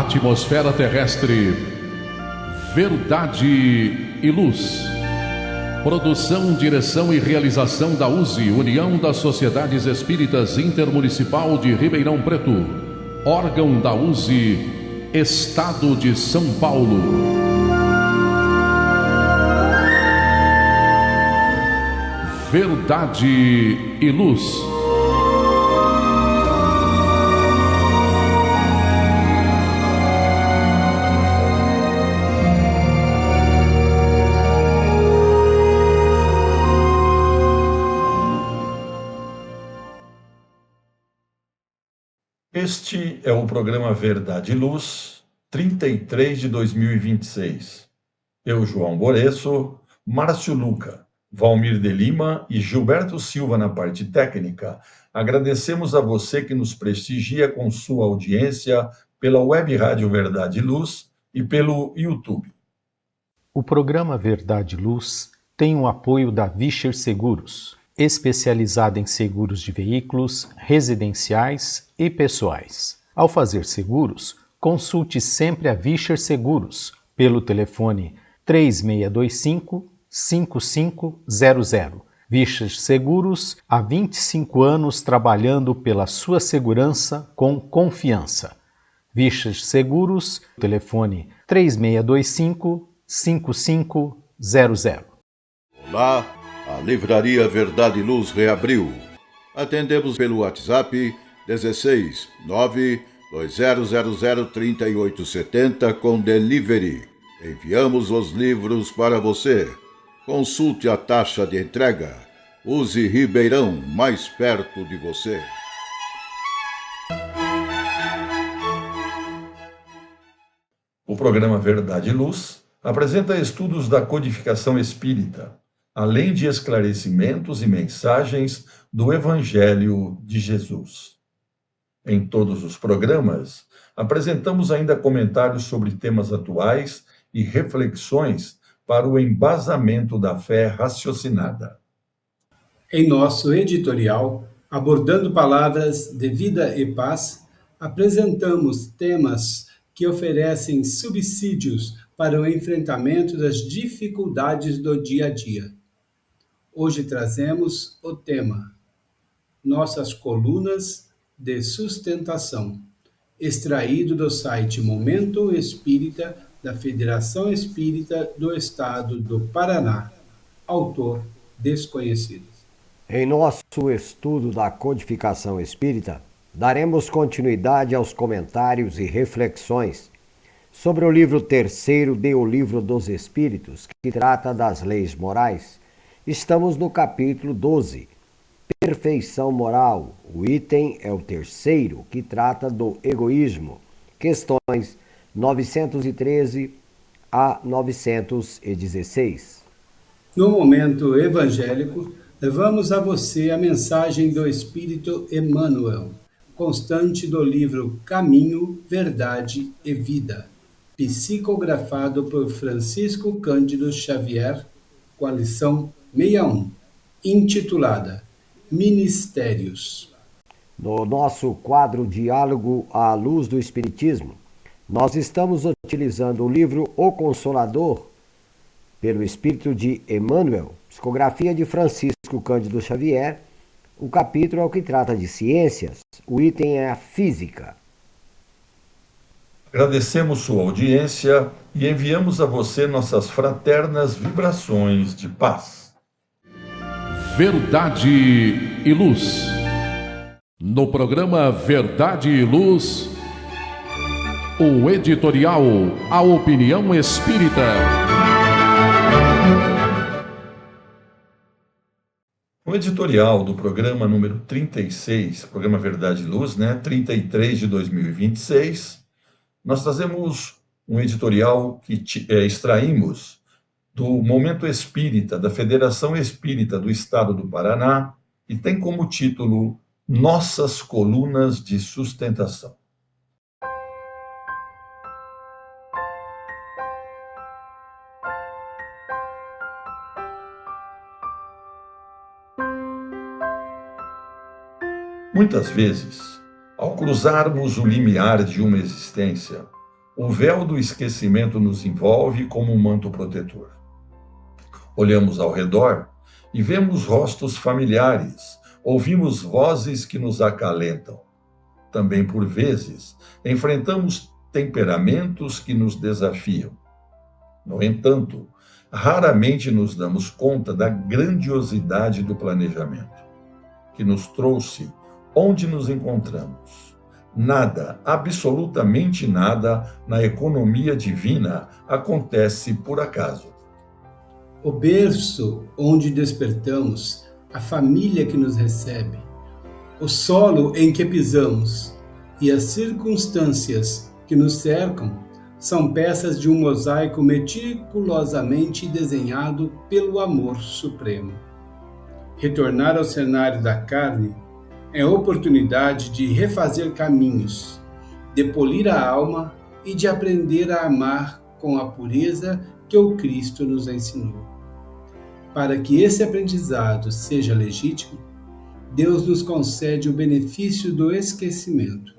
Atmosfera terrestre, verdade e luz. Produção, direção e realização da USE, União das Sociedades Espíritas Intermunicipal de Ribeirão Preto. Órgão da USE, Estado de São Paulo. Verdade e luz. Este é o programa Verdade e Luz, 33 de 2026. Eu, João Boresso, Márcio Luca, Valmir de Lima e Gilberto Silva na parte técnica. Agradecemos a você que nos prestigia com sua audiência pela Web Rádio Verdade e Luz e pelo YouTube. O programa Verdade e Luz tem o apoio da Vischer Seguros, especializada em seguros de veículos, residenciais e pessoais. Ao fazer seguros, consulte sempre a Vischer Seguros pelo telefone 3625-5500. Vischer Seguros, há 25 anos trabalhando pela sua segurança com confiança. Vischer Seguros, telefone 3625-5500. Olá! A Livraria Verdade e Luz reabriu. Atendemos pelo WhatsApp 16 92000 3870 com delivery. Enviamos os livros para você. Consulte a taxa de entrega. Use Ribeirão, mais perto de você. O programa Verdade e Luz apresenta estudos da codificação espírita, além de esclarecimentos e mensagens do Evangelho de Jesus. Em todos os programas, apresentamos ainda comentários sobre temas atuais e reflexões para o embasamento da fé raciocinada. Em nosso editorial, abordando palavras de vida e paz, apresentamos temas que oferecem subsídios para o enfrentamento das dificuldades do dia a dia. Hoje trazemos o tema Nossas Colunas de Sustentação, extraído do site Momento Espírita da Federação Espírita do Estado do Paraná, autor desconhecido. Em nosso estudo da codificação espírita, daremos continuidade aos comentários e reflexões sobre o livro terceiro de O Livro dos Espíritos, que trata das leis morais. Estamos no capítulo 12, Perfeição Moral. O item é o terceiro, que trata do egoísmo. Questões 913 a 916. No momento evangélico, levamos a você a mensagem do Espírito Emmanuel, constante do livro Caminho, Verdade e Vida, psicografado por Francisco Cândido Xavier, com a lição 61, intitulada Ministérios. No nosso quadro Diálogo à Luz do Espiritismo, nós estamos utilizando o livro O Consolador, pelo Espírito de Emmanuel, psicografia de Francisco Cândido Xavier. O capítulo é o que trata de ciências, o item é a física. Agradecemos sua audiência e enviamos a você nossas fraternas vibrações de paz. Verdade e Luz. No programa Verdade e Luz, o editorial A Opinião Espírita. No editorial do programa número 36, programa Verdade e Luz, 33 de 2026, nós trazemos um editorial que extraímos do Momento Espírita, da Federação Espírita do Estado do Paraná, e tem como título Nossas Colunas de Sustentação. Muitas vezes, ao cruzarmos o limiar de uma existência, o véu do esquecimento nos envolve como um manto protetor. Olhamos ao redor e vemos rostos familiares, ouvimos vozes que nos acalentam. Também, por vezes, enfrentamos temperamentos que nos desafiam. No entanto, raramente nos damos conta da grandiosidade do planejamento, que nos trouxe onde nos encontramos. Nada, absolutamente nada, na economia divina acontece por acaso. O berço onde despertamos, a família que nos recebe, o solo em que pisamos e as circunstâncias que nos cercam são peças de um mosaico meticulosamente desenhado pelo amor supremo. Retornar ao cenário da carne é a oportunidade de refazer caminhos, de polir a alma e de aprender a amar com a pureza que o Cristo nos ensinou. Para que esse aprendizado seja legítimo, Deus nos concede o benefício do esquecimento.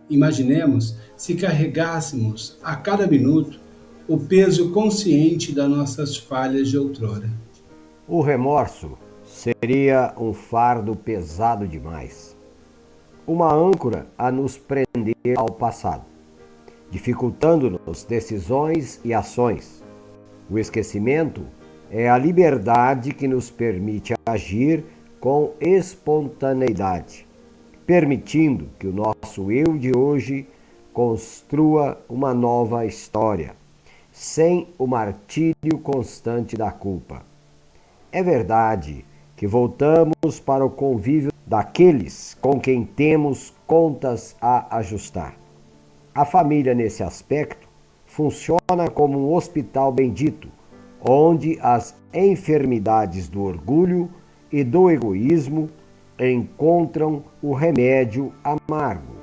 Imaginemos se carregássemos a cada minuto o peso consciente das nossas falhas de outrora. O remorso seria um fardo pesado demais, uma âncora a nos prender ao passado, dificultando-nos decisões e ações. O esquecimento é a liberdade que nos permite agir com espontaneidade, permitindo que o nosso eu de hoje construa uma nova história, sem o martírio constante da culpa. É verdade que voltamos para o convívio daqueles com quem temos contas a ajustar. A família, nesse aspecto, funciona como um hospital bendito, onde as enfermidades do orgulho e do egoísmo encontram o remédio amargo,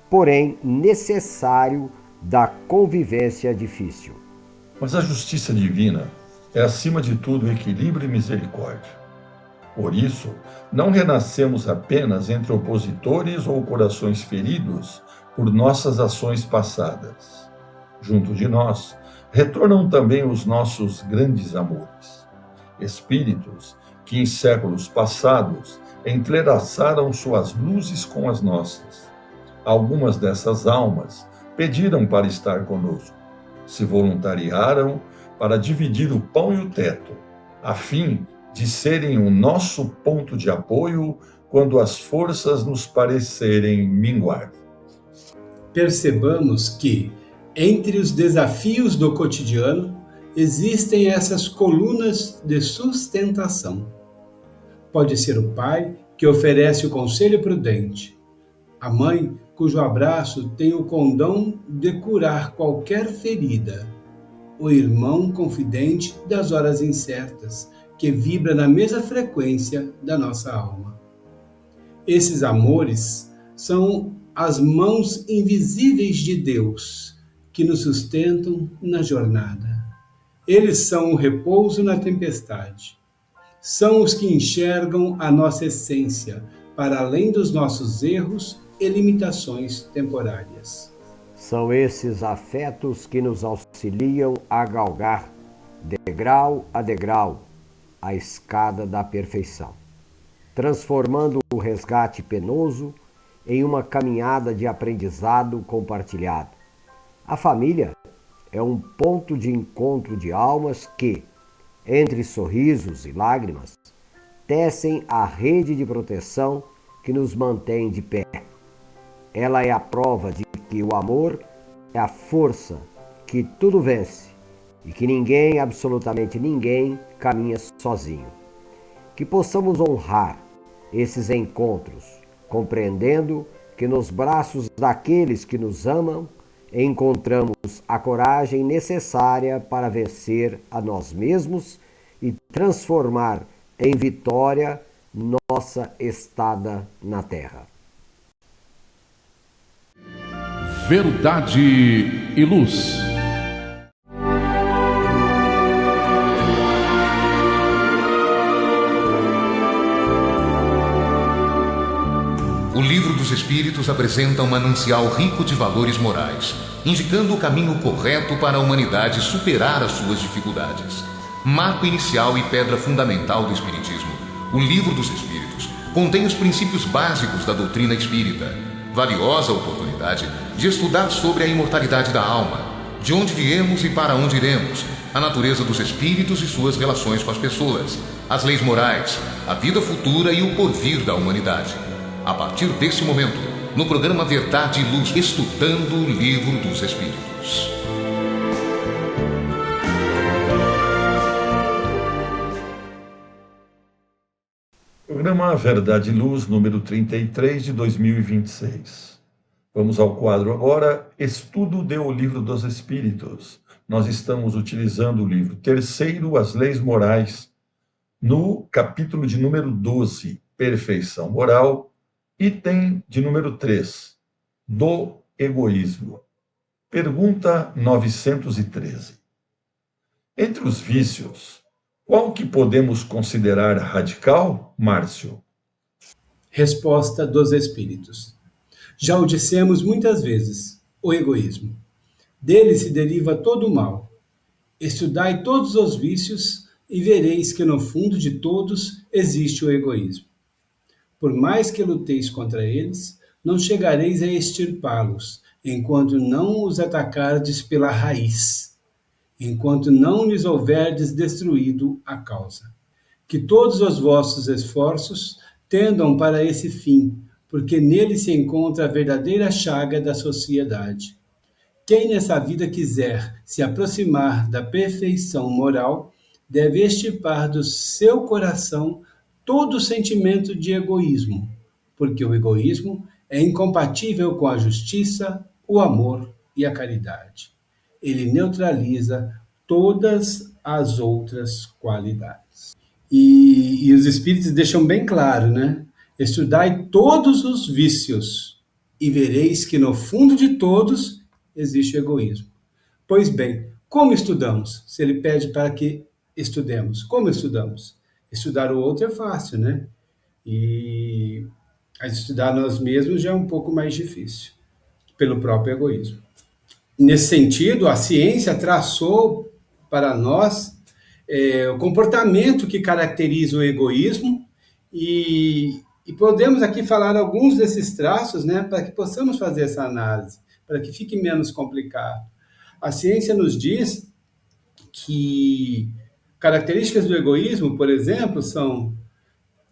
porém necessário, da convivência difícil. Mas a justiça divina é, acima de tudo, equilíbrio e misericórdia. Por isso, não renascemos apenas entre opositores ou corações feridos por nossas ações passadas. Junto de nós, retornam também os nossos grandes amores, espíritos que em séculos passados entrelaçaram suas luzes com as nossas. Algumas dessas almas pediram para estar conosco, se voluntariaram para dividir o pão e o teto, a fim de serem o nosso ponto de apoio quando as forças nos parecerem minguar. Percebamos que, entre os desafios do cotidiano, existem essas colunas de sustentação. Pode ser o pai que oferece o conselho prudente, a mãe cujo abraço tem o condão de curar qualquer ferida, o irmão confidente das horas incertas, que vibra na mesma frequência da nossa alma. Esses amores são as mãos invisíveis de Deus que nos sustentam na jornada. Eles são o repouso na tempestade. São os que enxergam a nossa essência para além dos nossos erros e limitações temporárias. São esses afetos que nos auxiliam a galgar, degrau a degrau, a escada da perfeição, transformando o resgate penoso em uma caminhada de aprendizado compartilhado. A família é um ponto de encontro de almas que, entre sorrisos e lágrimas, tecem a rede de proteção que nos mantém de pé. Ela é a prova de que o amor é a força que tudo vence e que ninguém, absolutamente ninguém, caminha sozinho. Que possamos honrar esses encontros, compreendendo que nos braços daqueles que nos amam encontramos a coragem necessária para vencer a nós mesmos e transformar em vitória nossa estada na Terra. Verdade e Luz. O Livro dos Espíritos apresenta um manancial rico de valores morais, indicando o caminho correto para a humanidade superar as suas dificuldades. Marco inicial e pedra fundamental do Espiritismo, o Livro dos Espíritos contém os princípios básicos da doutrina espírita. Valiosa oportunidade de estudar sobre a imortalidade da alma, de onde viemos e para onde iremos, a natureza dos espíritos e suas relações com as pessoas, as leis morais, a vida futura e o porvir da humanidade. A partir desse momento, no programa Verdade e Luz, estudando o Livro dos Espíritos. Programa Verdade e Luz, número 33 de 2026. Vamos ao quadro agora, Estudo do Livro dos Espíritos. Nós estamos utilizando o livro terceiro, As Leis Morais, no capítulo de número 12, Perfeição Moral, item de número 3, do egoísmo. Pergunta 913. Entre os vícios, qual que podemos considerar radical, Márcio? Resposta dos Espíritos. Já o dissemos muitas vezes, o egoísmo. Dele se deriva todo o mal. Estudai todos os vícios e vereis que no fundo de todos existe o egoísmo. Por mais que luteis contra eles, não chegareis a extirpá-los, enquanto não os atacardes pela raiz, enquanto não lhes houverdes destruído a causa. Que todos os vossos esforços tendam para esse fim, porque nele se encontra a verdadeira chaga da sociedade. Quem nessa vida quiser se aproximar da perfeição moral, deve extirpar do seu coração todo o sentimento de egoísmo, porque o egoísmo é incompatível com a justiça, o amor e a caridade. Ele neutraliza todas as outras qualidades. E os Espíritos deixam bem claro, né? Estudai todos os vícios e vereis que no fundo de todos existe o egoísmo. Pois bem, como estudamos? Se ele pede para que estudemos, como estudamos? Estudar o outro é fácil, né? E estudar nós mesmos já é um pouco mais difícil, pelo próprio egoísmo. Nesse sentido, a ciência traçou para nós o comportamento que caracteriza o egoísmo e podemos aqui falar alguns desses traços, né, para que possamos fazer essa análise, para que fique menos complicado. A ciência nos diz que características do egoísmo, por exemplo, são,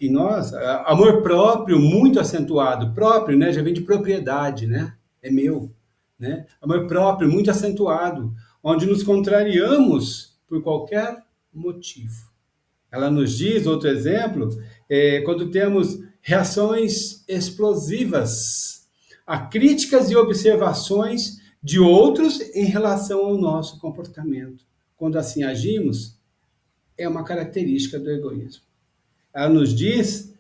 em nós, amor próprio muito acentuado. Próprio, né, já vem de propriedade, né? É meu. Né? Amor próprio muito acentuado, onde nos contrariamos por qualquer motivo. Ela nos diz, outro exemplo, quando temos reações explosivas a críticas e observações de outros em relação ao nosso comportamento. Quando assim agimos, é uma característica do egoísmo. Ela nos diz,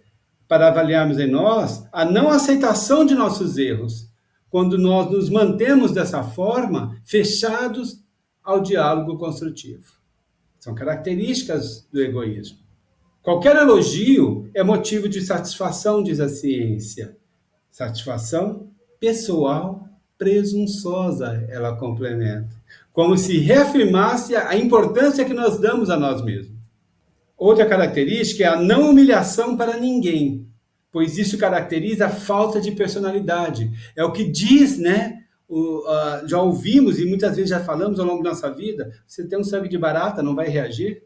para avaliarmos em nós, a não aceitação de nossos erros, quando nós nos mantemos dessa forma, fechados ao diálogo construtivo. São características do egoísmo. Qualquer elogio é motivo de satisfação, diz a ciência. Satisfação pessoal presunçosa, ela complementa. Como se reafirmasse a importância que nós damos a nós mesmos. Outra característica é a não humilhação para ninguém, pois isso caracteriza a falta de personalidade. É o que diz, né? Já ouvimos e muitas vezes já falamos ao longo da nossa vida, você tem um sangue de barata, não vai reagir,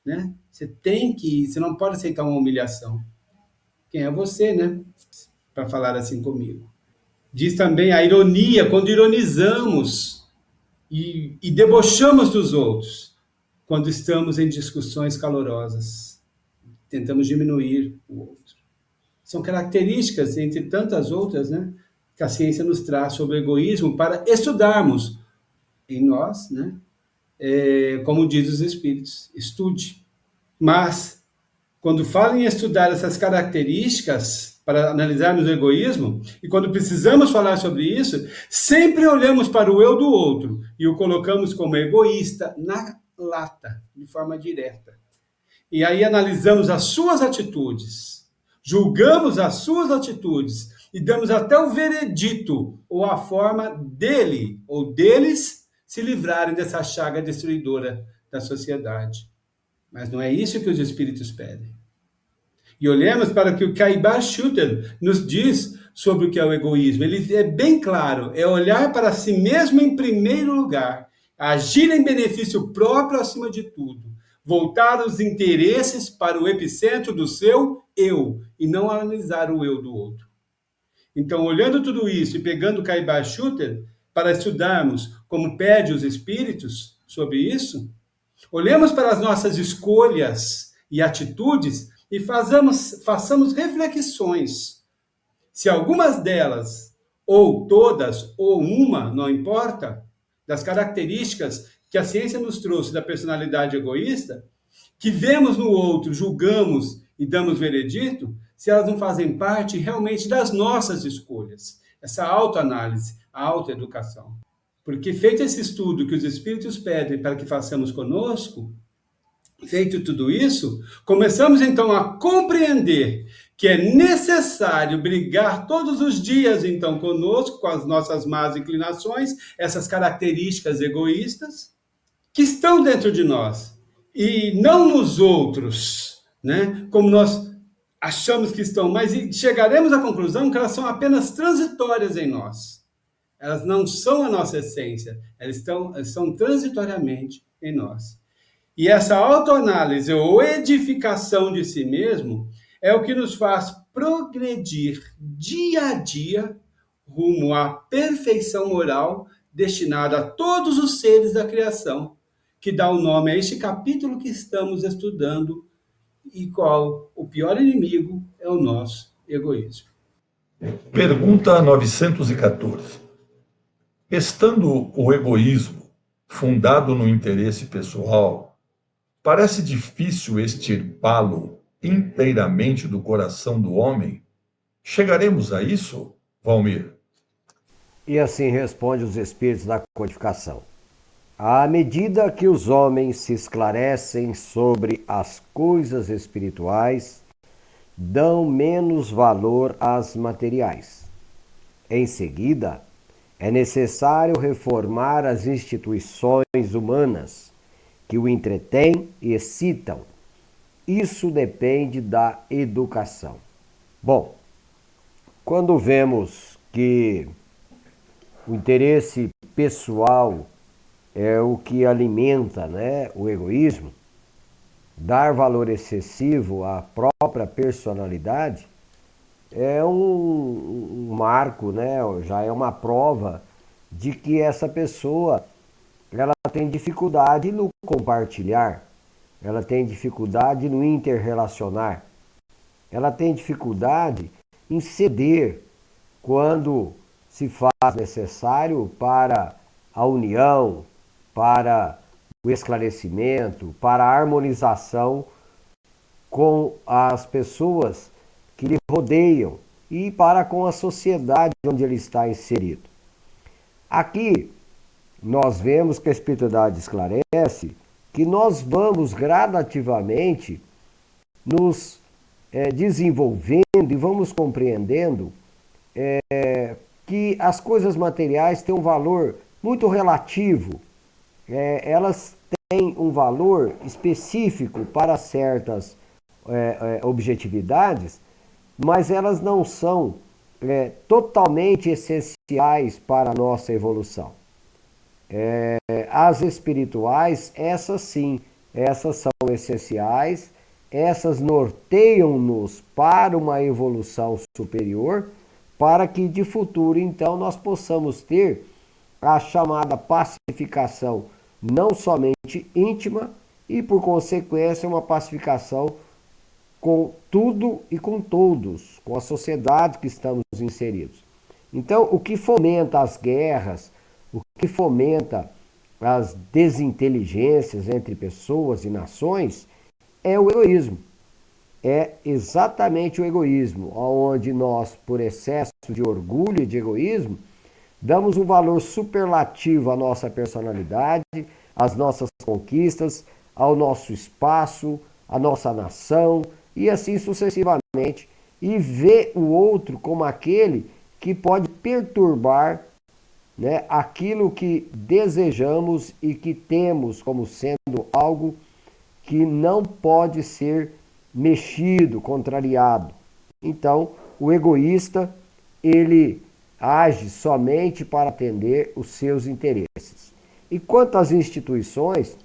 né? Você não pode aceitar uma humilhação. Quem é você, né? Para falar assim comigo. Diz também a ironia, quando ironizamos e debochamos dos outros, quando estamos em discussões calorosas. Tentamos diminuir o outro. São características, entre tantas outras, né, que a ciência nos traz sobre o egoísmo para estudarmos em nós, né, como diz os Espíritos, estude. Mas, quando falam em estudar essas características para analisarmos o egoísmo, e quando precisamos falar sobre isso, sempre olhamos para o eu do outro e o colocamos como egoísta na lata, de forma direta. E aí analisamos as suas atitudes, julgamos as suas atitudes, e damos até o veredito ou a forma dele ou deles se livrarem dessa chaga destruidora da sociedade. Mas não é isso que os espíritos pedem. E olhemos para o que o Caibar Schutter nos diz sobre o que é o egoísmo. Ele é bem claro, é olhar para si mesmo em primeiro lugar, agir em benefício próprio acima de tudo, voltar os interesses para o epicentro do seu eu e não analisar o eu do outro. Então, olhando tudo isso e pegando o Caibar Schutter para estudarmos como pede os espíritos sobre isso, olhemos para as nossas escolhas e atitudes e façamos reflexões. Se algumas delas, ou todas, ou uma, não importa, das características que a ciência nos trouxe da personalidade egoísta, que vemos no outro, julgamos e damos veredito, se elas não fazem parte realmente das nossas escolhas. Essa autoanálise, a autoeducação. Porque feito esse estudo que os espíritos pedem para que façamos conosco, feito tudo isso, começamos então a compreender que é necessário brigar todos os dias então conosco, com as nossas más inclinações, essas características egoístas que estão dentro de nós e não nos outros, né? Como nós achamos que estão, mas chegaremos à conclusão que elas são apenas transitórias em nós. Elas não são a nossa essência, elas são transitoriamente em nós. E essa autoanálise ou edificação de si mesmo é o que nos faz progredir dia a dia rumo à perfeição moral destinada a todos os seres da criação, que dá o nome a este capítulo que estamos estudando e qual o pior inimigo é o nosso egoísmo. Pergunta 914. Estando o egoísmo fundado no interesse pessoal, parece difícil extirpá-lo inteiramente do coração do homem? Chegaremos a isso, Valmir? E assim responde os espíritos da codificação. À medida que os homens se esclarecem sobre as coisas espirituais, dão menos valor às materiais. Em seguida, é necessário reformar as instituições humanas que o entretêm e excitam. Isso depende da educação. Bom, quando vemos que o interesse pessoal é o que alimenta, né, o egoísmo, dar valor excessivo à própria personalidade é um marco, né, já é uma prova de que essa pessoa ela tem dificuldade no compartilhar, ela tem dificuldade no interrelacionar, ela tem dificuldade em ceder quando se faz necessário para a união, para o esclarecimento, para a harmonização com as pessoas que lhe rodeiam e para com a sociedade onde ele está inserido. Aqui nós vemos que a espiritualidade esclarece que nós vamos gradativamente nos desenvolvendo e vamos compreendendo que as coisas materiais têm um valor muito relativo. Elas têm um valor específico para certas objetividades, mas elas não são totalmente essenciais para a nossa evolução. As espirituais, essas sim, essas são essenciais, essas norteiam-nos para uma evolução superior, para que de futuro, então, nós possamos ter a chamada pacificação não somente íntima e, por consequência, uma pacificação com tudo e com todos, com a sociedade que estamos inseridos. Então, o que fomenta as guerras, o que fomenta as desinteligências entre pessoas e nações é o egoísmo. É exatamente o egoísmo, onde nós, por excesso de orgulho e de egoísmo, damos um valor superlativo à nossa personalidade, às nossas conquistas, ao nosso espaço, à nossa nação, e assim sucessivamente e vê o outro como aquele que pode perturbar, né, aquilo que desejamos e que temos como sendo algo que não pode ser mexido, contrariado. Então, o egoísta, ele age somente para atender os seus interesses. E quanto às instituições,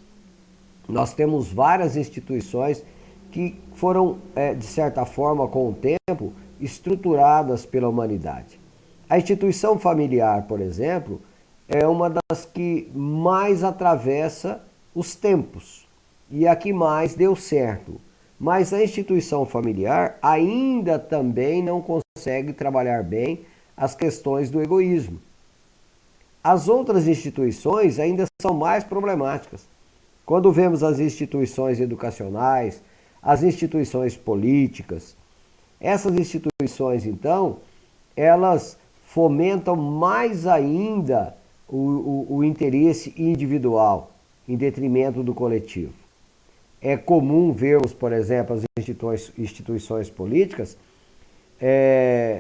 nós temos várias instituições que foram, de certa forma, com o tempo, estruturadas pela humanidade. A instituição familiar, por exemplo, é uma das que mais atravessa os tempos e a que mais deu certo. Mas a instituição familiar ainda também não consegue trabalhar bem as questões do egoísmo. As outras instituições ainda são mais problemáticas. Quando vemos as instituições educacionais, as instituições políticas, essas instituições, então, elas fomentam mais ainda o interesse individual em detrimento do coletivo. É comum vermos, por exemplo, as instituições políticas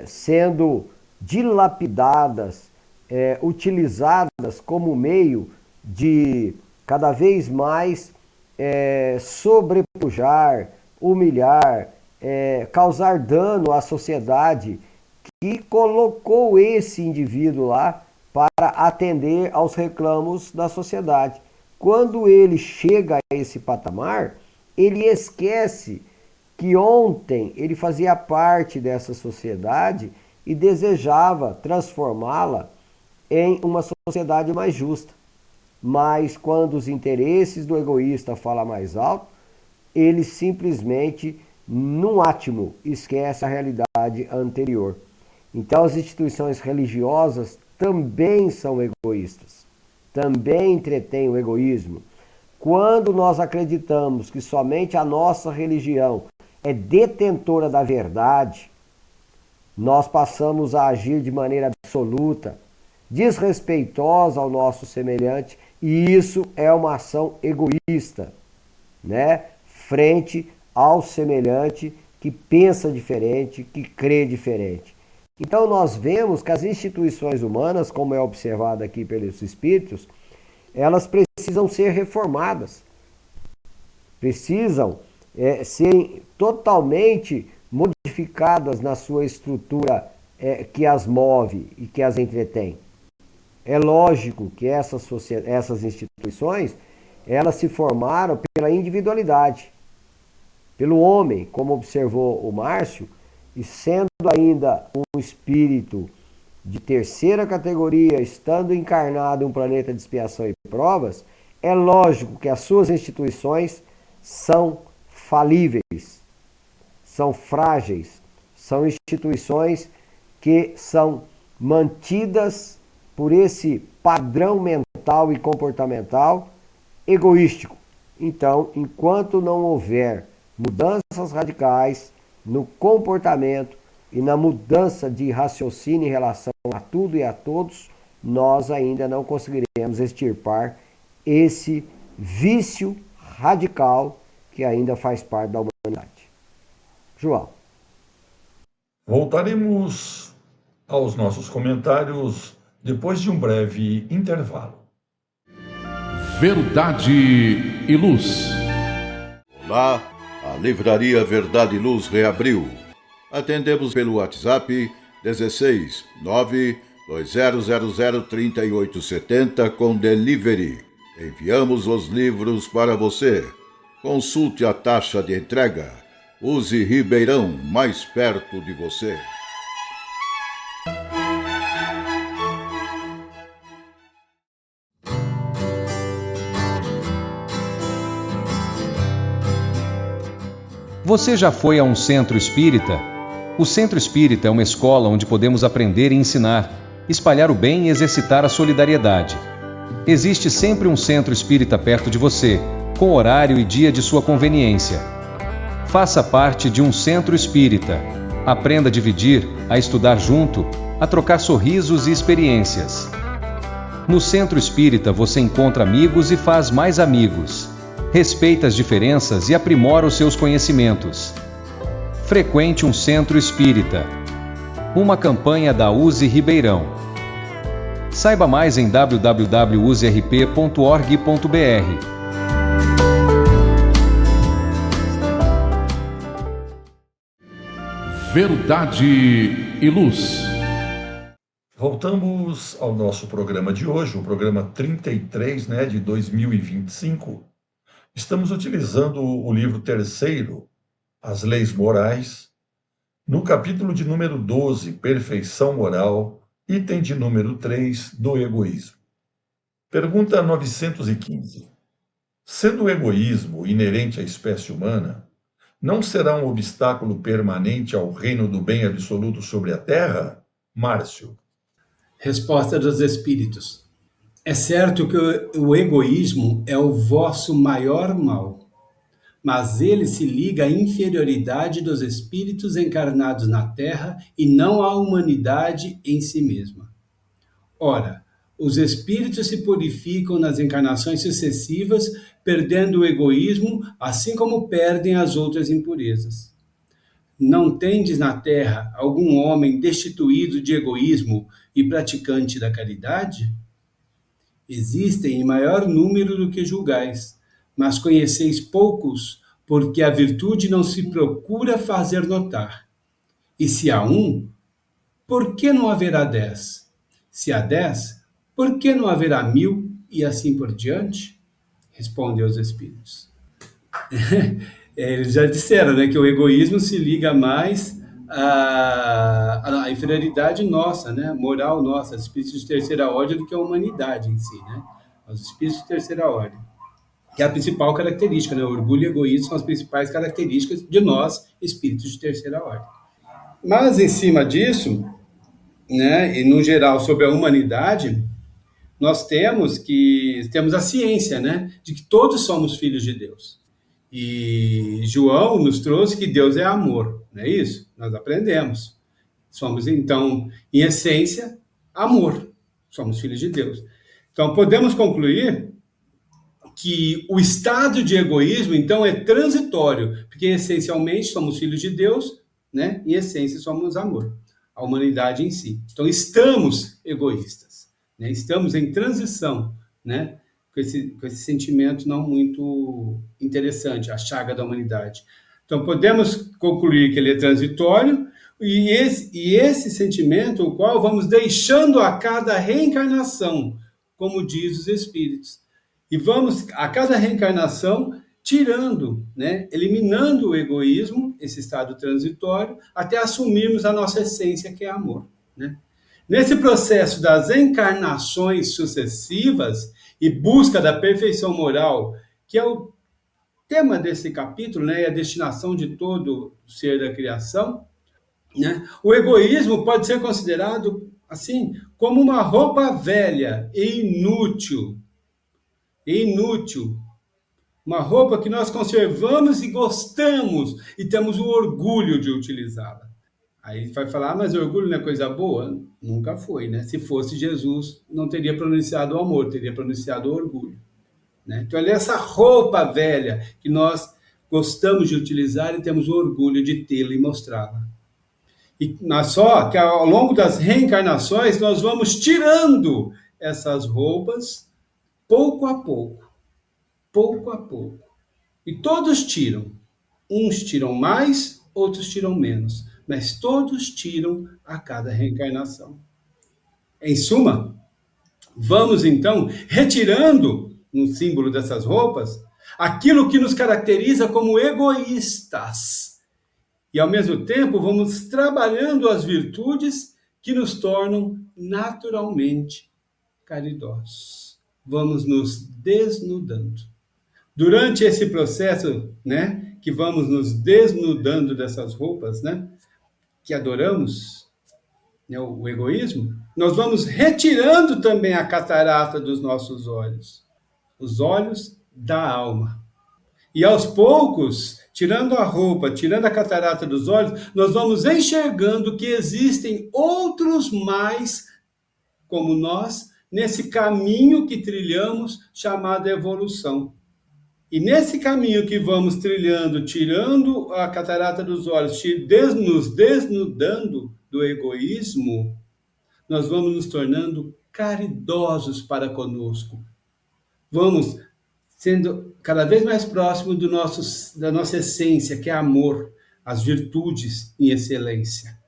sendo dilapidadas, utilizadas como meio de cada vez mais sobrepujar, humilhar, causar dano à sociedade que colocou esse indivíduo lá para atender aos reclamos da sociedade. Quando ele chega a esse patamar, ele esquece que ontem ele fazia parte dessa sociedade e desejava transformá-la em uma sociedade mais justa. Mas quando os interesses do egoísta falam mais alto, ele simplesmente, num átimo, esquece a realidade anterior. Então as instituições religiosas também são egoístas, também entretêm o egoísmo. Quando nós acreditamos que somente a nossa religião é detentora da verdade, nós passamos a agir de maneira absoluta, desrespeitosa ao nosso semelhante, e isso é uma ação egoísta, né? Frente ao semelhante que pensa diferente, que crê diferente. Então nós vemos que as instituições humanas, como é observado aqui pelos espíritos, elas precisam ser reformadas, precisam serem totalmente modificadas na sua estrutura que as move e que as entretém. É lógico que essas instituições, elas se formaram pela individualidade, pelo homem, como observou o Márcio, e sendo ainda um espírito de terceira categoria, estando encarnado em um planeta de expiação e provas, é lógico que as suas instituições são falíveis, são frágeis, são instituições que são mantidas por esse padrão mental e comportamental egoístico. Então, enquanto não houver mudanças radicais no comportamento e na mudança de raciocínio em relação a tudo e a todos, nós ainda não conseguiremos extirpar esse vício radical que ainda faz parte da humanidade. João. Voltaremos aos nossos comentários depois de um breve intervalo. Verdade e Luz. Olá, a Livraria Verdade e Luz reabriu. Atendemos pelo WhatsApp 16 920003870 com delivery. Enviamos os livros para você. Consulte a taxa de entrega. Use Ribeirão, mais perto de você. Você já foi a um centro espírita? O centro espírita é uma escola onde podemos aprender e ensinar, espalhar o bem e exercitar a solidariedade. Existe sempre um centro espírita perto de você, com horário e dia de sua conveniência. Faça parte de um centro espírita. Aprenda a dividir, a estudar junto, a trocar sorrisos e experiências. No centro espírita você encontra amigos e faz mais amigos. Respeita as diferenças e aprimora os seus conhecimentos. Frequente um centro espírita. Uma campanha da USE Ribeirão. Saiba mais em www.userp.org.br. Verdade e Luz. Voltamos ao nosso programa de hoje, o programa 33, de 2025. Estamos utilizando o livro terceiro, As Leis Morais, no capítulo de número 12, Perfeição Moral, item de número 3, do egoísmo. Pergunta 915. Sendo o egoísmo inerente à espécie humana, não será um obstáculo permanente ao reino do bem absoluto sobre a Terra? Márcio. Resposta dos Espíritos. É certo que o egoísmo é o vosso maior mal, mas ele se liga à inferioridade dos espíritos encarnados na Terra e não à humanidade em si mesma. Ora, os espíritos se purificam nas encarnações sucessivas, perdendo o egoísmo, assim como perdem as outras impurezas. Não tendes na terra algum homem destituído de egoísmo e praticante da caridade? Existem em maior número do que julgais, mas conheceis poucos, porque a virtude não se procura fazer notar. E se há um, por que não haverá 10? Se há 10, por que não haverá 1000 e assim por diante? Respondem os espíritos. Eles já disseram, que o egoísmo se liga mais à inferioridade nossa, moral nossa, aos espíritos de terceira ordem do que a humanidade em si, aos espíritos de terceira ordem. Que é a principal característica, orgulho e egoísmo são as principais características de nós, espíritos de terceira ordem. Mas em cima disso, e no geral sobre a humanidade, nós temos a ciência, de que todos somos filhos de Deus. E João nos trouxe que Deus é amor, não é isso? Nós aprendemos. Somos, então, em essência, amor. Somos filhos de Deus. Então, podemos concluir que o estado de egoísmo, então, é transitório, porque, essencialmente, somos filhos de Deus, em essência, somos amor. A humanidade em si. Então, estamos egoístas, estamos em transição, com esse sentimento não muito interessante, a chaga da humanidade. Então, podemos concluir que ele é transitório, e esse sentimento, o qual vamos deixando a cada reencarnação, como diz os Espíritos. E vamos, a cada reencarnação, tirando, eliminando o egoísmo, esse estado transitório, até assumirmos a nossa essência, que é amor. Nesse processo das encarnações sucessivas e busca da perfeição moral, que é o tema desse capítulo, e a destinação de todo ser da criação, o egoísmo pode ser considerado, assim, como uma roupa velha e inútil. Uma roupa que nós conservamos e gostamos e temos o orgulho de utilizá-la. Aí vai falar, mas orgulho não é coisa boa? Nunca foi, Se fosse Jesus, não teria pronunciado o amor, teria pronunciado o orgulho. Então, é essa roupa velha que nós gostamos de utilizar e temos o orgulho de tê-la e mostrá-la. E só que ao longo das reencarnações, nós vamos tirando essas roupas pouco a pouco. E todos tiram. Uns tiram mais, outros tiram menos. Mas todos tiram a cada reencarnação. Em suma, vamos então retirando, no símbolo dessas roupas, aquilo que nos caracteriza como egoístas. E, ao mesmo tempo, vamos trabalhando as virtudes que nos tornam naturalmente caridosos. Vamos nos desnudando. Durante esse processo, que vamos nos desnudando dessas roupas, que adoramos, o egoísmo, nós vamos retirando também a catarata dos nossos olhos, os olhos da alma. E aos poucos, tirando a roupa, tirando a catarata dos olhos, nós vamos enxergando que existem outros mais como nós, nesse caminho que trilhamos chamado evolução. E nesse caminho que vamos trilhando, tirando a catarata dos olhos, nos desnudando do egoísmo, nós vamos nos tornando caridosos para conosco. Vamos sendo cada vez mais próximos da nossa essência, que é amor, as virtudes em excelência.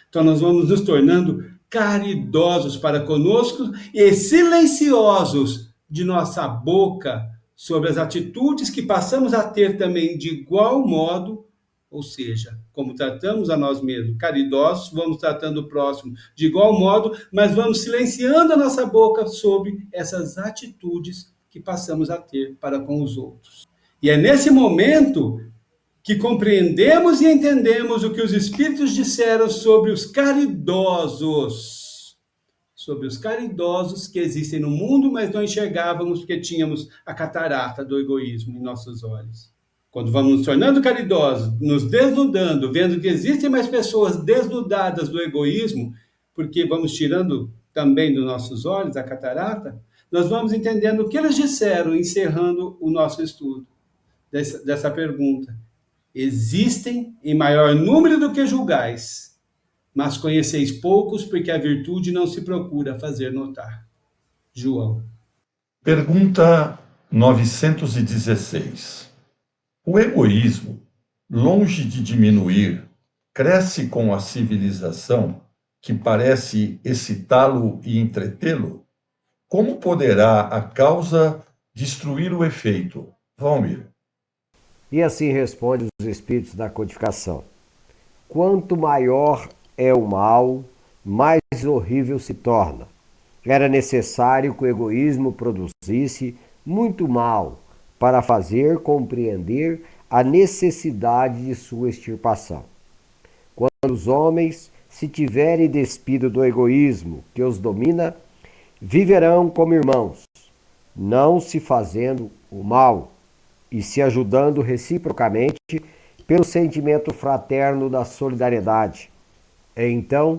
Então nós vamos nos tornando caridosos para conosco e silenciosos de nossa boca sobre as atitudes que passamos a ter também de igual modo, ou seja, como tratamos a nós mesmos, caridosos, vamos tratando o próximo de igual modo, mas vamos silenciando a nossa boca sobre essas atitudes que passamos a ter para com os outros. E é nesse momento que compreendemos e entendemos o que os Espíritos disseram sobre os caridosos que existem no mundo, mas não enxergávamos porque tínhamos a catarata do egoísmo em nossos olhos. Quando vamos nos tornando caridosos, nos desnudando, vendo que existem mais pessoas desnudadas do egoísmo, porque vamos tirando também dos nossos olhos a catarata, nós vamos entendendo o que eles disseram, encerrando o nosso estudo dessa pergunta. Existem em maior número do que julgais, mas conheceis poucos, porque a virtude não se procura fazer notar. João. Pergunta 916. O egoísmo, longe de diminuir, cresce com a civilização, que parece excitá-lo e entretê-lo? Como poderá a causa destruir o efeito? Valmir. E assim responde os espíritos da codificação. Quanto maior é o mal, mais horrível se torna. Era necessário que o egoísmo produzisse muito mal para fazer compreender a necessidade de sua extirpação. Quando os homens se tiverem despido do egoísmo que os domina, viverão como irmãos, não se fazendo o mal e se ajudando reciprocamente pelo sentimento fraterno da solidariedade. Então,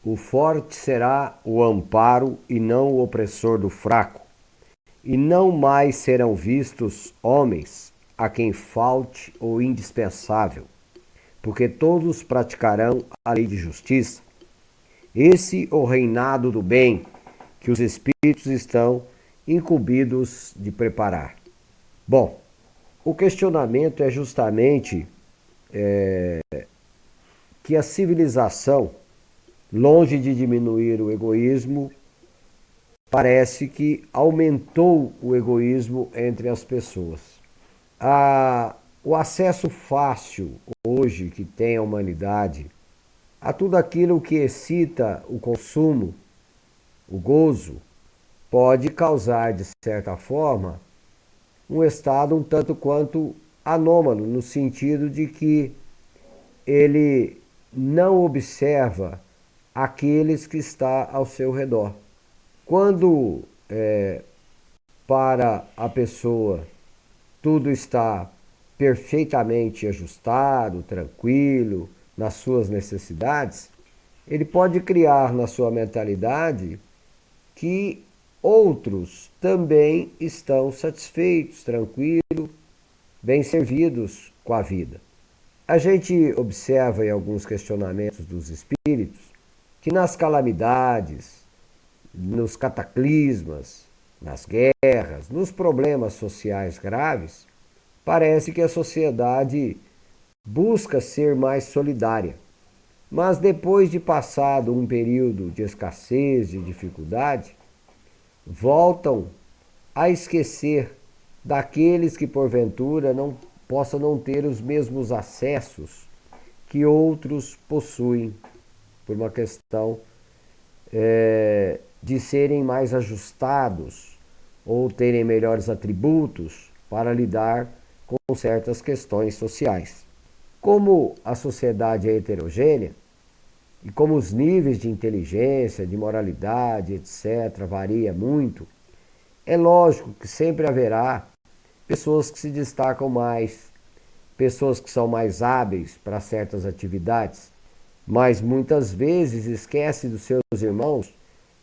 o forte será o amparo e não o opressor do fraco, e não mais serão vistos homens a quem falte o indispensável, porque todos praticarão a lei de justiça. Esse o reinado do bem que os espíritos estão incumbidos de preparar. Bom, o questionamento é justamente que a civilização, longe de diminuir o egoísmo, parece que aumentou o egoísmo entre as pessoas. O acesso fácil hoje que tem a humanidade a tudo aquilo que excita o consumo, o gozo, pode causar, de certa forma, um estado um tanto quanto anômalo, no sentido de que ele não observa aqueles que está ao seu redor. Quando para a pessoa tudo está perfeitamente ajustado, tranquilo, nas suas necessidades, ele pode criar na sua mentalidade que outros também estão satisfeitos, tranquilos, bem servidos com a vida. A gente observa em alguns questionamentos dos espíritos que nas calamidades, nos cataclismas, nas guerras, nos problemas sociais graves, parece que a sociedade busca ser mais solidária. Mas depois de passado um período de escassez, de dificuldade, voltam a esquecer daqueles que porventura possam não ter os mesmos acessos que outros possuem, por uma questão de serem mais ajustados ou terem melhores atributos para lidar com certas questões sociais. Como a sociedade é heterogênea, e como os níveis de inteligência, de moralidade, etc., varia muito, é lógico que sempre haverá pessoas que se destacam mais, pessoas que são mais hábeis para certas atividades, mas muitas vezes esquece dos seus irmãos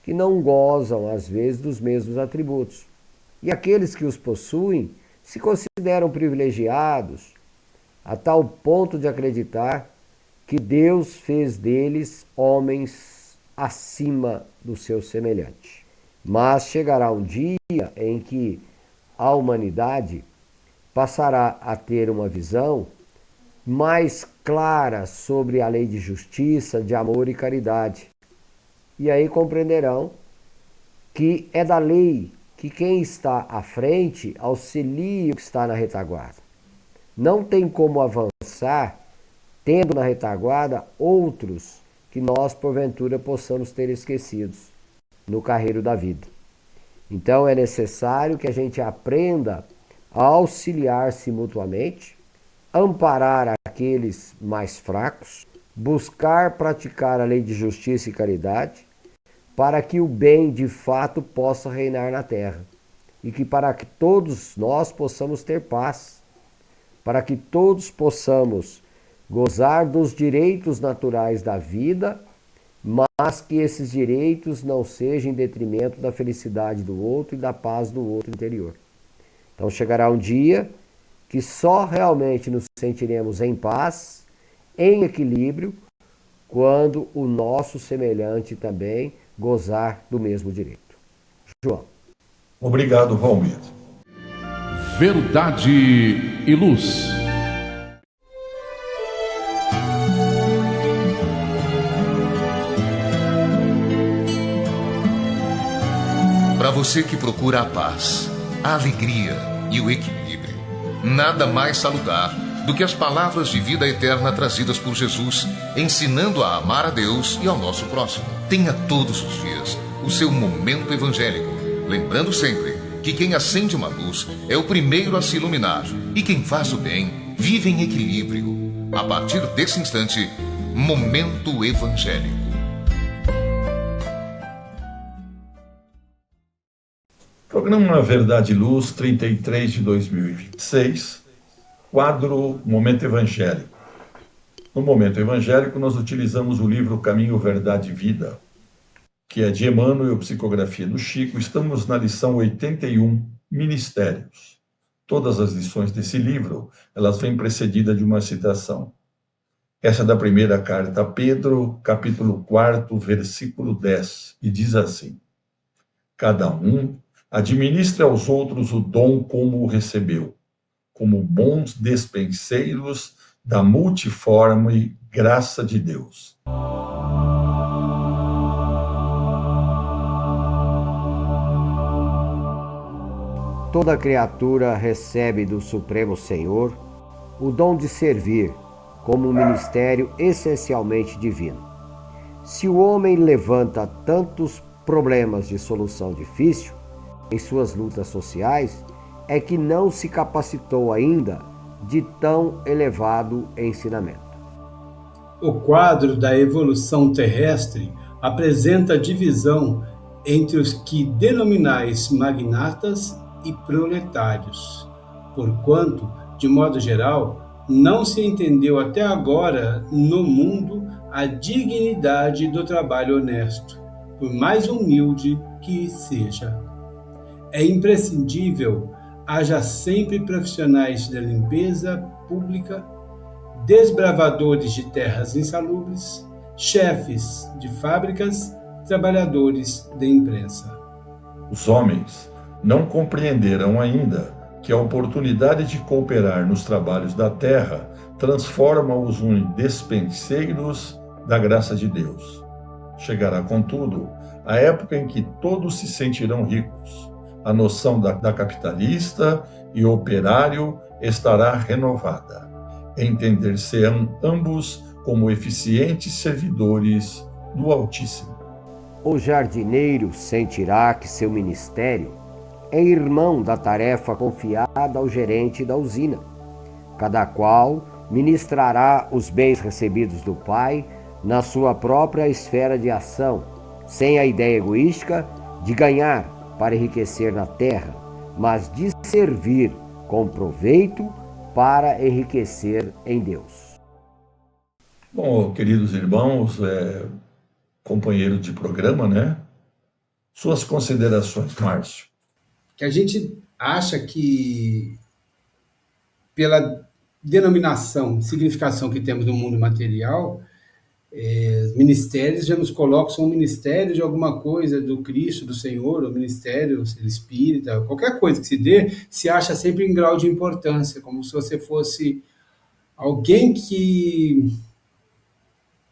que não gozam, às vezes, dos mesmos atributos. E aqueles que os possuem se consideram privilegiados a tal ponto de acreditar que Deus fez deles homens acima do seu semelhante. Mas chegará um dia em que a humanidade passará a ter uma visão mais clara sobre a lei de justiça, de amor e caridade. E aí compreenderão que é da lei que quem está à frente auxilia o que está na retaguarda. Não tem como avançar tendo na retaguarda outros que nós, porventura, possamos ter esquecidos no carreiro da vida. Então é necessário que a gente aprenda a auxiliar-se mutuamente, amparar aqueles mais fracos, buscar praticar a lei de justiça e caridade, para que o bem de fato possa reinar na terra e que para que todos nós possamos ter paz, para que todos possamos gozar dos direitos naturais da vida, mas que esses direitos não sejam em detrimento da felicidade do outro e da paz do outro interior. Então chegará um dia que só realmente nos sentiremos em paz, em equilíbrio, quando o nosso semelhante também gozar do mesmo direito. João. Obrigado, Valmir. Verdade e Luz. Para você que procura a paz, a alegria e o equilíbrio, nada mais salutar do que as palavras de vida eterna trazidas por Jesus, ensinando a amar a Deus e ao nosso próximo. Tenha todos os dias o seu momento evangélico, lembrando sempre que quem acende uma luz é o primeiro a se iluminar e quem faz o bem vive em equilíbrio. A partir desse instante, Momento Evangélico. Programa Verdade e Luz, 33 de 2026, quadro Momento Evangélico. No Momento Evangélico, nós utilizamos o livro Caminho, Verdade e Vida, que é de Emmanuel, psicografia do Chico. Estamos na lição 81, Ministérios. Todas as lições desse livro, elas vêm precedidas de uma citação. Essa é da primeira carta a Pedro, capítulo 4, versículo 10, e diz assim: cada um administre aos outros o dom como o recebeu, como bons despenseiros da multiforme graça de Deus. Toda criatura recebe do Supremo Senhor o dom de servir como um ministério essencialmente divino. Se o homem levanta tantos problemas de solução difícil em suas lutas sociais, é que não se capacitou ainda de tão elevado ensinamento. O quadro da evolução terrestre apresenta divisão entre os que denominais magnatas e proletários, porquanto, de modo geral, não se entendeu até agora no mundo a dignidade do trabalho honesto, por mais humilde que seja. É imprescindível haja sempre profissionais da limpeza pública, desbravadores de terras insalubres, chefes de fábricas, trabalhadores de imprensa. Os homens não compreenderam ainda que a oportunidade de cooperar nos trabalhos da terra transforma-os em despenseiros da graça de Deus. Chegará, contudo, a época em que todos se sentirão ricos. A noção da capitalista e operário estará renovada. Entender-se-ão ambos como eficientes servidores do Altíssimo. O jardineiro sentirá que seu ministério é irmão da tarefa confiada ao gerente da usina. Cada qual ministrará os bens recebidos do Pai na sua própria esfera de ação, sem a ideia egoística de ganhar para enriquecer na terra, mas de servir com proveito para enriquecer em Deus. Bom, queridos irmãos, companheiros de programa, né? Suas considerações, Márcio. Que a gente acha que pela denominação, significação que temos no mundo material, ministérios já nos colocam, são ministérios de alguma coisa do Cristo, do Senhor, ou ministério espírita, qualquer coisa que se dê, se acha sempre em grau de importância, como se você fosse alguém que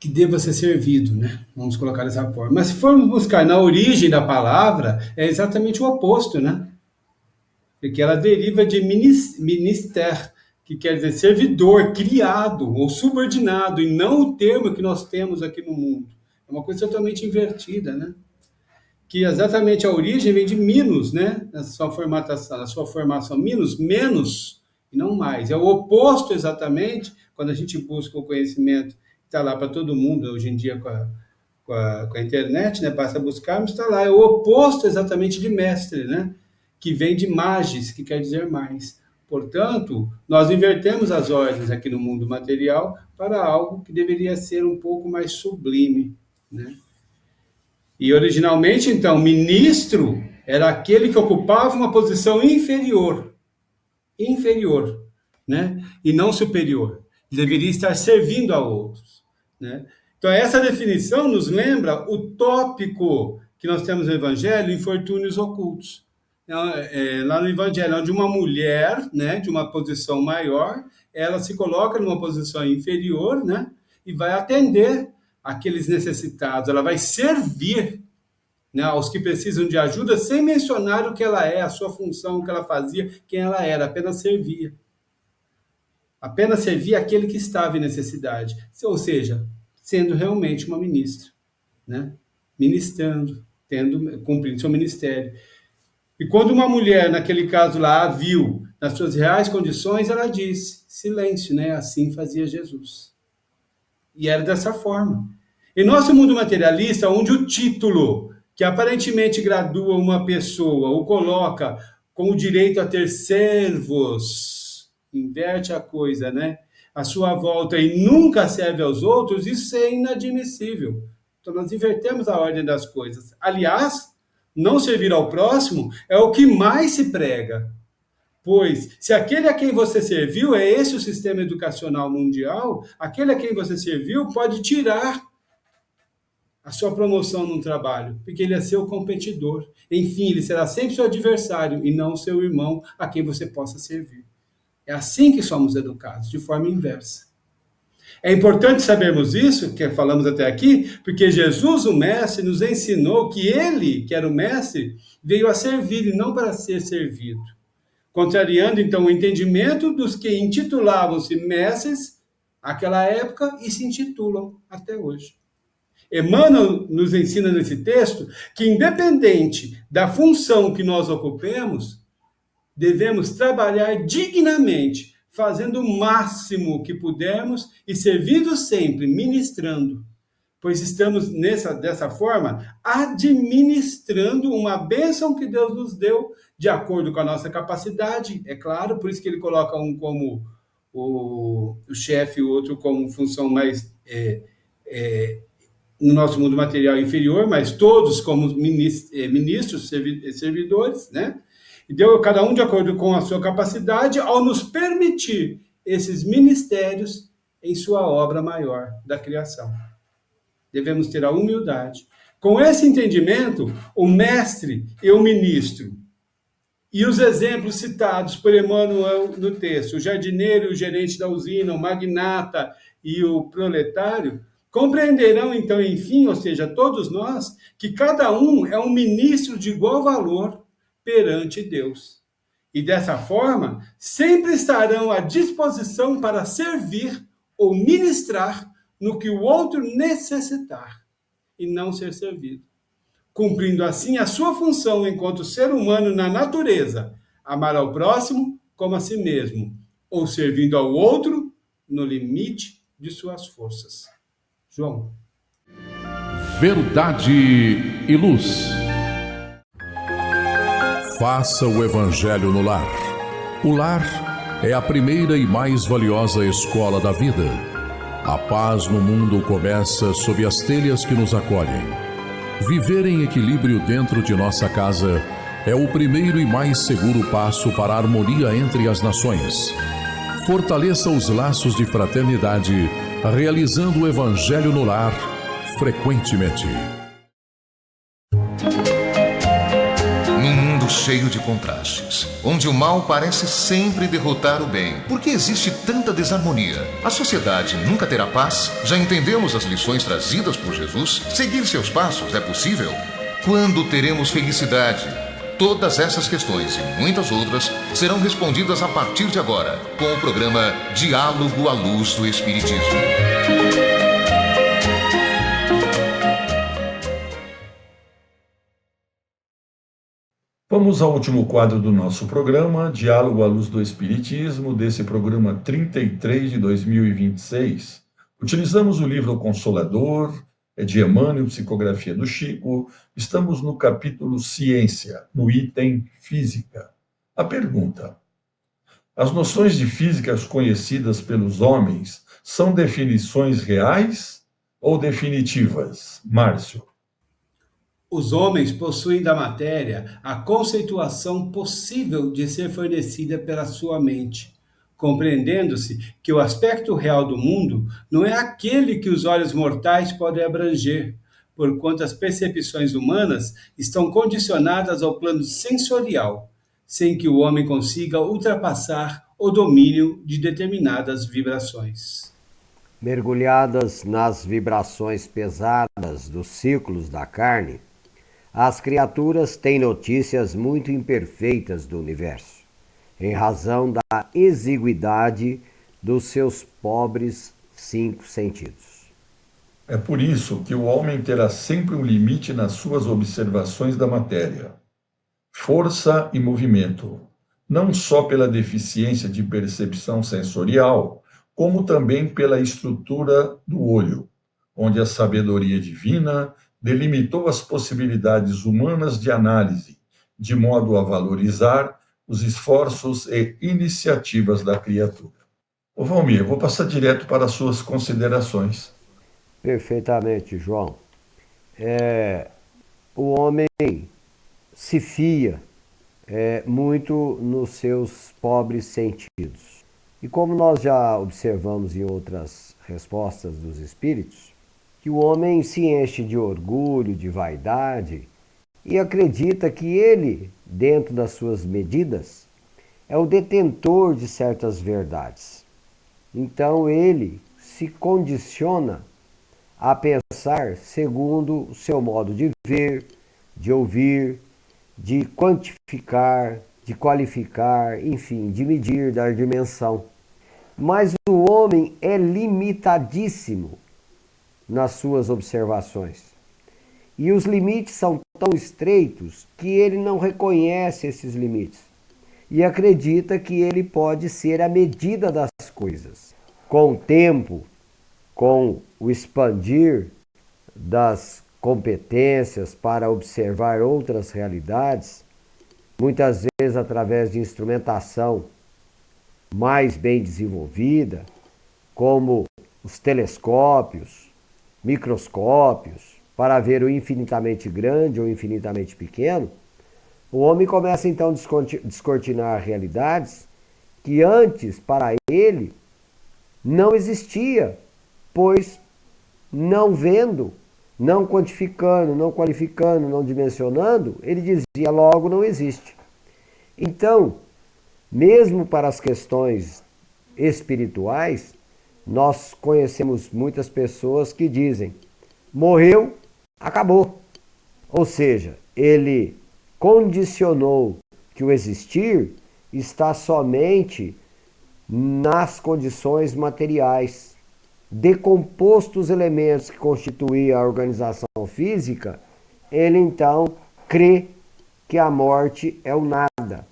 deva ser servido, né? Vamos colocar dessa forma. Mas se formos buscar na origem da palavra, é exatamente o oposto, né? Porque ela deriva de ministério, que quer dizer servidor, criado ou subordinado, e não o termo que nós temos aqui no mundo. É uma coisa totalmente invertida, né? Que exatamente a origem vem de minus, né? Na sua formação, menos e não mais. É o oposto exatamente, quando a gente busca o conhecimento, está lá para todo mundo, hoje em dia com a internet, né? Basta buscarmos, está lá. É o oposto exatamente de mestre, né? Que vem de magis, que quer dizer mais. Portanto, nós invertemos as ordens aqui no mundo material para algo que deveria ser um pouco mais sublime, né? E originalmente, então, ministro era aquele que ocupava uma posição inferior, né? E não superior. Deveria estar servindo a outros, né? Então, essa definição nos lembra o tópico que nós temos no Evangelho, infortúnios ocultos. Lá no Evangelho, onde uma mulher, né, de uma posição maior, ela se coloca numa posição inferior, né, e vai atender aqueles necessitados, ela vai servir, né, aos que precisam de ajuda, sem mencionar o que ela é, a sua função, o que ela fazia, quem ela era, apenas servia. Apenas servia aquele que estava em necessidade, ou seja, sendo realmente uma ministra, né, ministrando, cumprindo seu ministério. E quando uma mulher, naquele caso lá, a viu nas suas reais condições, ela disse, silêncio, né? Assim fazia Jesus. E era dessa forma. Em nosso mundo materialista, onde o título, que aparentemente gradua uma pessoa, o coloca com o direito a ter servos, inverte a coisa, né? À sua volta e nunca serve aos outros, isso é inadmissível. Então, nós invertemos a ordem das coisas. Aliás, não servir ao próximo é o que mais se prega. Pois, se aquele a quem você serviu, é esse o sistema educacional mundial, aquele a quem você serviu pode tirar a sua promoção num trabalho, porque ele é seu competidor. Enfim, ele será sempre seu adversário e não seu irmão a quem você possa servir. É assim que somos educados, de forma inversa. É importante sabermos isso, que falamos até aqui, porque Jesus, o Mestre, nos ensinou que ele, que era o Mestre, veio a servir e não para ser servido. Contrariando, então, o entendimento dos que intitulavam-se mestres naquela época e se intitulam até hoje. Emmanuel nos ensina nesse texto que, independente da função que nós ocupemos, devemos trabalhar dignamente, fazendo o máximo que pudermos e servindo sempre, ministrando, pois estamos dessa forma administrando uma bênção que Deus nos deu de acordo com a nossa capacidade, é claro, por isso que ele coloca um como o chefe e o outro como função mais no nosso mundo material inferior, mas todos como ministros, servidores, né? E deu cada um de acordo com a sua capacidade ao nos permitir esses ministérios em sua obra maior da criação. Devemos ter a humildade. Com esse entendimento, o mestre e o ministro, e os exemplos citados por Emmanuel no texto, o jardineiro e o gerente da usina, o magnata e o proletário, compreenderão então, enfim, ou seja, todos nós, que cada um é um ministro de igual valor perante Deus. E dessa forma, sempre estarão à disposição para servir ou ministrar no que o outro necessitar e não ser servido, cumprindo assim a sua função enquanto ser humano na natureza, amar ao próximo como a si mesmo, ou servindo ao outro no limite de suas forças. João. Verdade e luz. Faça o Evangelho no lar. O lar é a primeira e mais valiosa escola da vida. A paz no mundo começa sob as telhas que nos acolhem. Viver em equilíbrio dentro de nossa casa é o primeiro e mais seguro passo para a harmonia entre as nações. Fortaleça os laços de fraternidade, realizando o Evangelho no lar frequentemente. Num mundo cheio de contrastes, onde o mal parece sempre derrotar o bem, por que existe tanta desarmonia? A sociedade nunca terá paz? Já entendemos as lições trazidas por Jesus? Seguir seus passos é possível? Quando teremos felicidade? Todas essas questões e muitas outras serão respondidas a partir de agora, com o programa Diálogo à Luz do Espiritismo. Vamos ao último quadro do nosso programa, Diálogo à Luz do Espiritismo, desse programa 33 de 2026. Utilizamos o livro Consolador, de Emmanuel, psicografia do Chico. Estamos no capítulo Ciência, no item Física. A pergunta: as noções de física conhecidas pelos homens são definições reais ou definitivas? Márcio. Os homens possuem da matéria a conceituação possível de ser fornecida pela sua mente, compreendendo-se que o aspecto real do mundo não é aquele que os olhos mortais podem abranger, porquanto as percepções humanas estão condicionadas ao plano sensorial, sem que o homem consiga ultrapassar o domínio de determinadas vibrações. Mergulhadas nas vibrações pesadas dos ciclos da carne, as criaturas têm notícias muito imperfeitas do universo, em razão da exiguidade dos seus pobres 5 sentidos. É por isso que o homem terá sempre um limite nas suas observações da matéria. Força e movimento, não só pela deficiência de percepção sensorial, como também pela estrutura do olho, onde a sabedoria divina delimitou as possibilidades humanas de análise, de modo a valorizar os esforços e iniciativas da criatura. Ô Valmir, vou passar direto para as suas considerações. Perfeitamente, João. O homem se fia muito nos seus pobres sentidos. E como nós já observamos em outras respostas dos espíritos, que o homem se enche de orgulho, de vaidade, e acredita que ele, dentro das suas medidas, é o detentor de certas verdades. Então ele se condiciona a pensar segundo o seu modo de ver, de ouvir, de quantificar, de qualificar, enfim, de medir, dar dimensão. Mas o homem é limitadíssimo nas suas observações. E os limites são tão estreitos que ele não reconhece esses limites e acredita que ele pode ser a medida das coisas. Com o tempo, com o expandir das competências para observar outras realidades, muitas vezes através de instrumentação mais bem desenvolvida, como os telescópios, microscópios, para ver o infinitamente grande ou infinitamente pequeno, o homem começa então a descortinar realidades que antes, para ele, não existia, pois não vendo, não quantificando, não qualificando, não dimensionando, ele dizia logo não existe. Então, mesmo para as questões espirituais, nós conhecemos muitas pessoas que dizem, morreu, acabou. Ou seja, ele condicionou que o existir está somente nas condições materiais. Decompostos os elementos que constituem a organização física, ele então crê que a morte é o nada.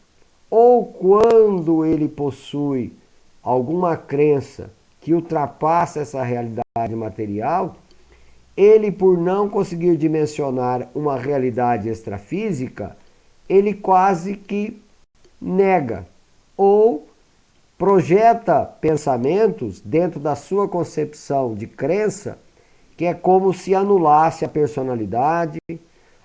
Ou quando ele possui alguma crença que ultrapassa essa realidade material, ele, por não conseguir dimensionar uma realidade extrafísica, ele quase que nega ou projeta pensamentos dentro da sua concepção de crença, que é como se anulasse a personalidade,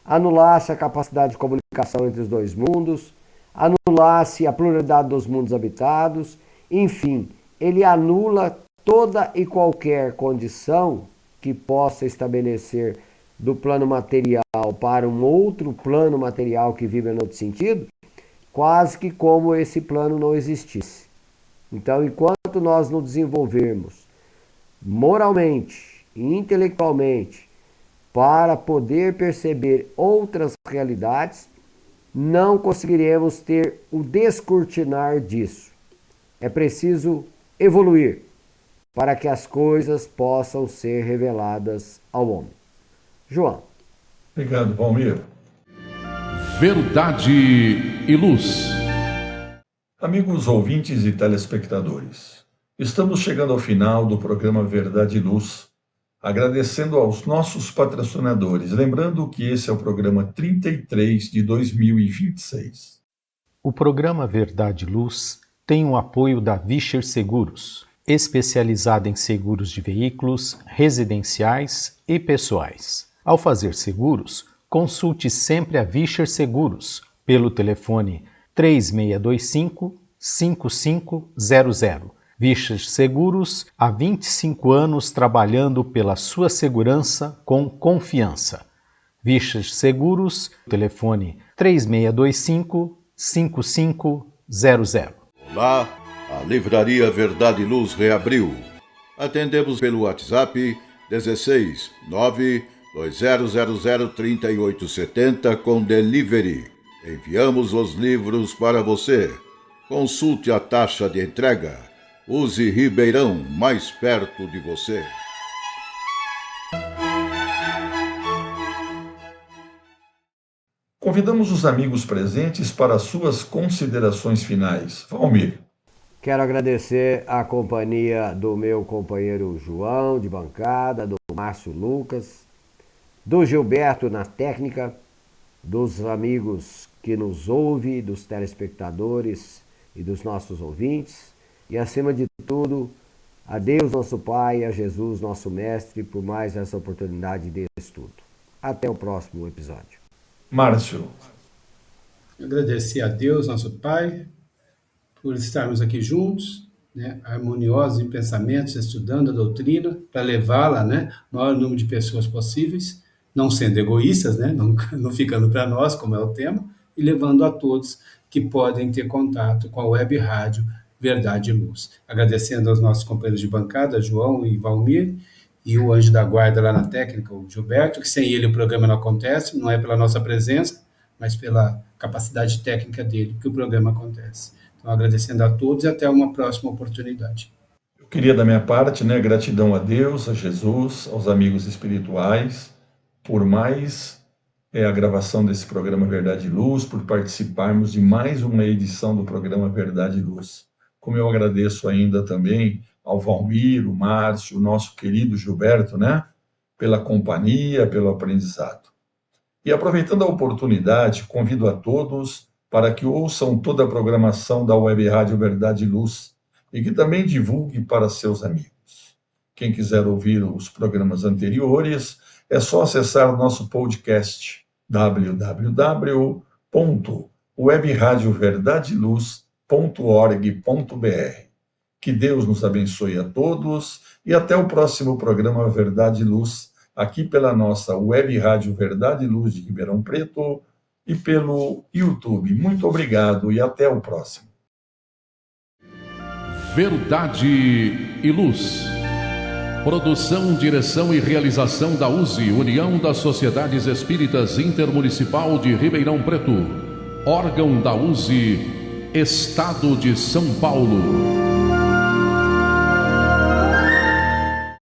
anulasse a capacidade de comunicação entre os dois mundos, anulasse a pluralidade dos mundos habitados Enfim, ele anula toda e qualquer condição que possa estabelecer do plano material para um outro plano material que vibra no outro sentido, quase que como esse plano não existisse. Então, enquanto nós nos desenvolvermos moralmente e intelectualmente para poder perceber outras realidades, não conseguiremos ter o descortinar disso. É preciso evoluir para que as coisas possam ser reveladas ao homem. João. Obrigado, Valmir. Verdade e Luz. Amigos ouvintes e telespectadores, estamos chegando ao final do programa Verdade e Luz, agradecendo aos nossos patrocinadores, lembrando que esse é o programa 33 de 2026. O programa Verdade e Luz tem o apoio da Vischer Seguros, especializada em seguros de veículos, residenciais e pessoais. Ao fazer seguros, consulte sempre a Vischer Seguros pelo telefone 3625-5500. Vischer Seguros, há 25 anos trabalhando pela sua segurança com confiança. Vischer Seguros, telefone 3625-5500. Olá, a Livraria Verdade e Luz reabriu. Atendemos pelo WhatsApp 16 920003870 com delivery. Enviamos os livros para você. Consulte a taxa de entrega. Use Ribeirão, mais perto de você. Convidamos os amigos presentes para suas considerações finais. Valmir. Quero agradecer a companhia do meu companheiro João, de bancada, do Márcio Lucas, do Gilberto na técnica, dos amigos que nos ouvem, dos telespectadores e dos nossos ouvintes. E, acima de tudo, a Deus, nosso Pai, e a Jesus, nosso Mestre, por mais essa oportunidade de estudo. Até o próximo episódio. Márcio. Agradecer a Deus, nosso Pai, por estarmos aqui juntos, harmoniosos em pensamentos, estudando a doutrina, para levá-la ao maior número de pessoas possíveis, não sendo egoístas, não ficando para nós, como é o tema, e levando a todos que podem ter contato com a web rádio Verdade e Luz. Agradecendo aos nossos companheiros de bancada, João e Valmir, e o anjo da guarda lá na técnica, o Gilberto, que sem ele o programa não acontece, não é pela nossa presença, mas pela capacidade técnica dele que o programa acontece. Então, agradecendo a todos e até uma próxima oportunidade. Eu queria, da minha parte, gratidão a Deus, a Jesus, aos amigos espirituais, por mais a gravação desse programa Verdade e Luz, por participarmos de mais uma edição do programa Verdade e Luz. Como eu agradeço ainda também ao Valmir, o Márcio, o nosso querido Gilberto, pela companhia, pelo aprendizado. E aproveitando a oportunidade, convido a todos para que ouçam toda a programação da Web Rádio Verdade e Luz e que também divulgue para seus amigos. Quem quiser ouvir os programas anteriores, é só acessar o nosso podcast www.webradioverdadeluz.org.br. Que Deus nos abençoe a todos e até o próximo programa Verdade e Luz, aqui pela nossa Web Rádio Verdade e Luz de Ribeirão Preto e pelo YouTube. Muito obrigado e até o próximo. Verdade e Luz. Produção, direção e realização da USE, União das Sociedades Espíritas Intermunicipal de Ribeirão Preto. Órgão da USE, Estado de São Paulo.